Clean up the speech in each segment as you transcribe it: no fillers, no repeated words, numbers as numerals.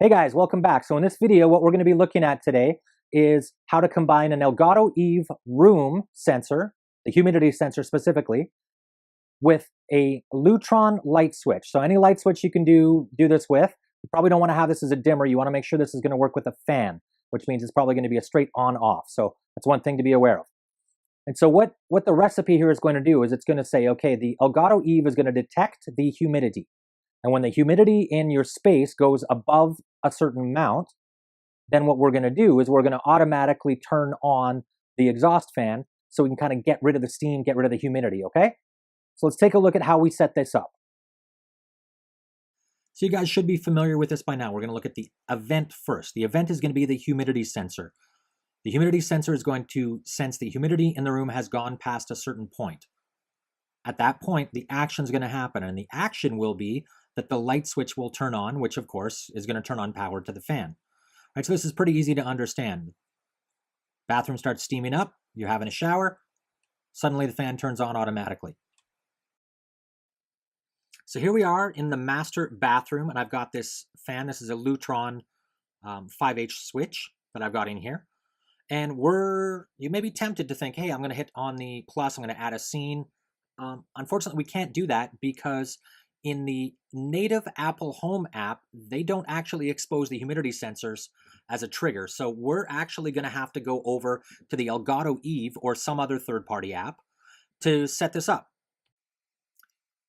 Hey guys, welcome back. So in this video, what we're going to be looking at today is how to combine an Elgato Eve room sensor, the humidity sensor specifically, with a Lutron light switch. So any light switch you can do this with. You probably don't want to have this as a dimmer. You want to make sure this is going to work with a fan, which means it's probably going to be a straight on-off. So that's one thing to be aware of. And so what the recipe here is going to do is it's going to say, okay, the Elgato Eve is going to detect the humidity. And when the humidity in your space goes above a certain amount, then what we're going to do is we're going to automatically turn on the exhaust fan so we can kind of get rid of the steam, get rid of the humidity, okay? So let's take a look at how we set this up. So you guys should be familiar with this by now. We're going to look at the event first. The event is going to be the humidity sensor. The humidity sensor is going to sense the humidity in the room has gone past a certain point. At that point, the action is going to happen, and the action will be that the light switch will turn on, which of course is going to turn on power to the fan. Right, so this is pretty easy to understand. Bathroom starts steaming up, you're having a shower, suddenly the fan turns on automatically. So here we are in the master bathroom, and I've got this fan. This is a Lutron 5H switch that I've got in here. And you may be tempted to think, hey, I'm going to hit on the plus, I'm going to add a scene. Unfortunately, we can't do that because in the native Apple Home app, they don't actually expose the humidity sensors as a trigger. So we're actually going to have to go over to the Elgato Eve or some other third-party app to set this up.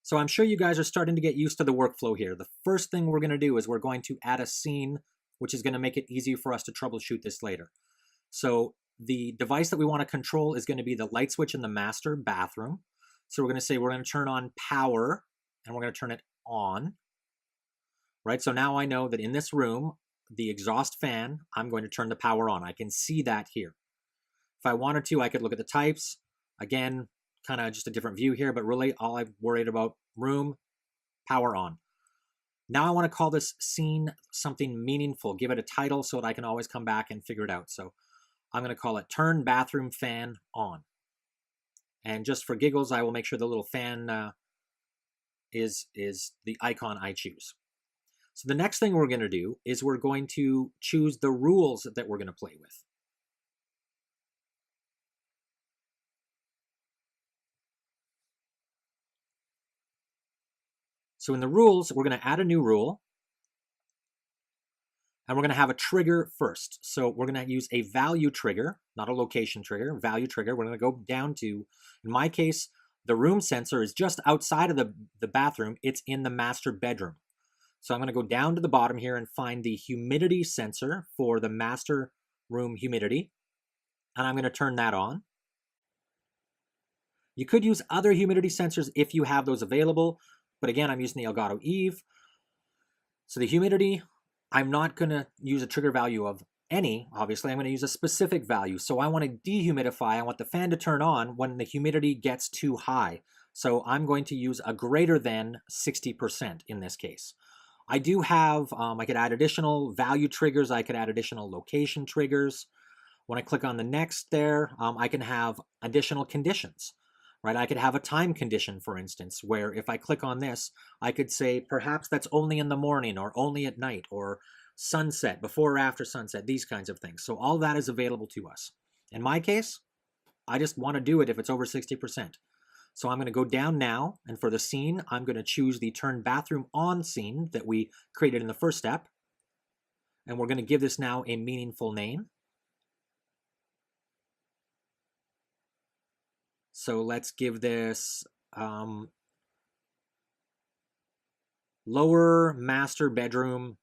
So I'm sure you guys are starting to get used to the workflow here. The first thing we're going to do is we're going to add a scene, which is going to make it easier for us to troubleshoot this later. So the device that we want to control is going to be the light switch in the master bathroom. So we're going to say we're going to turn on power, and we're going to turn it on, right? So now I know that in this room, the exhaust fan, I'm going to turn the power on. I can see that here. If I wanted to, I could look at the types. Again, kind of just a different view here, but really all I've worried about, room, power on. Now I want to call this scene something meaningful, give it a title so that I can always come back and figure it out. So I'm going to call it turn bathroom fan on. And just for giggles, I will make sure the little fan is the icon I choose. So the next thing we're going to do is we're going to choose the rules that we're going to play with. So in the rules, we're going to add a new rule, and we're going to have a trigger first. So we're going to use a value trigger, not a location trigger, value trigger. We're going to go down to, in my case, the room sensor is just outside of the bathroom. It's in the master bedroom. So I'm going to go down to the bottom here and find the humidity sensor for the master room humidity, and I'm going to turn that on. You could use other humidity sensors if you have those available, but again, I'm using the Elgato Eve. So the humidity, I'm not going to use a trigger value of any, obviously. I'm going to use a specific value. So I want to dehumidify. I want the fan to turn on when the humidity gets too high. So I'm going to use a greater than 60% in this case. I do have, I could add additional value triggers. I could add additional location triggers. When I click on the next there, I can have additional conditions, right? I could have a time condition, for instance, where if I click on this, I could say perhaps that's only in the morning or only at night or sunset, before or after sunset, these kinds of things. So all that is available to us. In my case, I just want to do it if it's over 60%. So I'm going to go down now, and for the scene, I'm going to choose the turn bathroom on scene that we created in the first step. And we're going to give this now a meaningful name. So let's give this lower master bedroom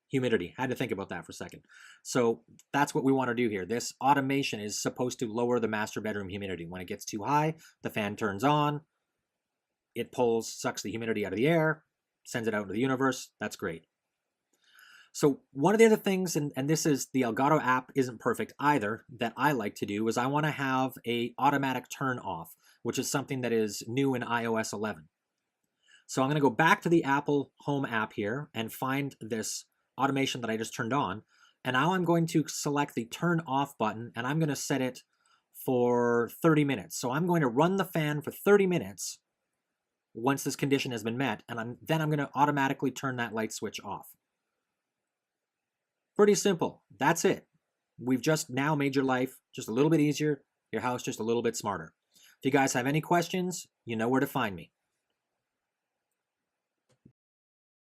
humidity. I had to think about that for a second. So that's what we want to do here. This automation is supposed to lower the master bedroom humidity. When it gets too high, the fan turns on, it sucks the humidity out of the air, sends it out into the universe. That's great. So one of the other things, and this is the Elgato app isn't perfect either, that I like to do is I want to have a automatic turn off, which is something that is new in iOS 11. So I'm going to go back to the Apple Home app here and find this automation that I just turned on. And now I'm going to select the turn off button, and I'm going to set it for 30 minutes. So I'm going to run the fan for 30 minutes once this condition has been met, and then I'm going to automatically turn that light switch off. pretty simple. That's it. We've just now made your life just a little bit easier, your house just a little bit smarter. If you guys have any questions, you know where to find me.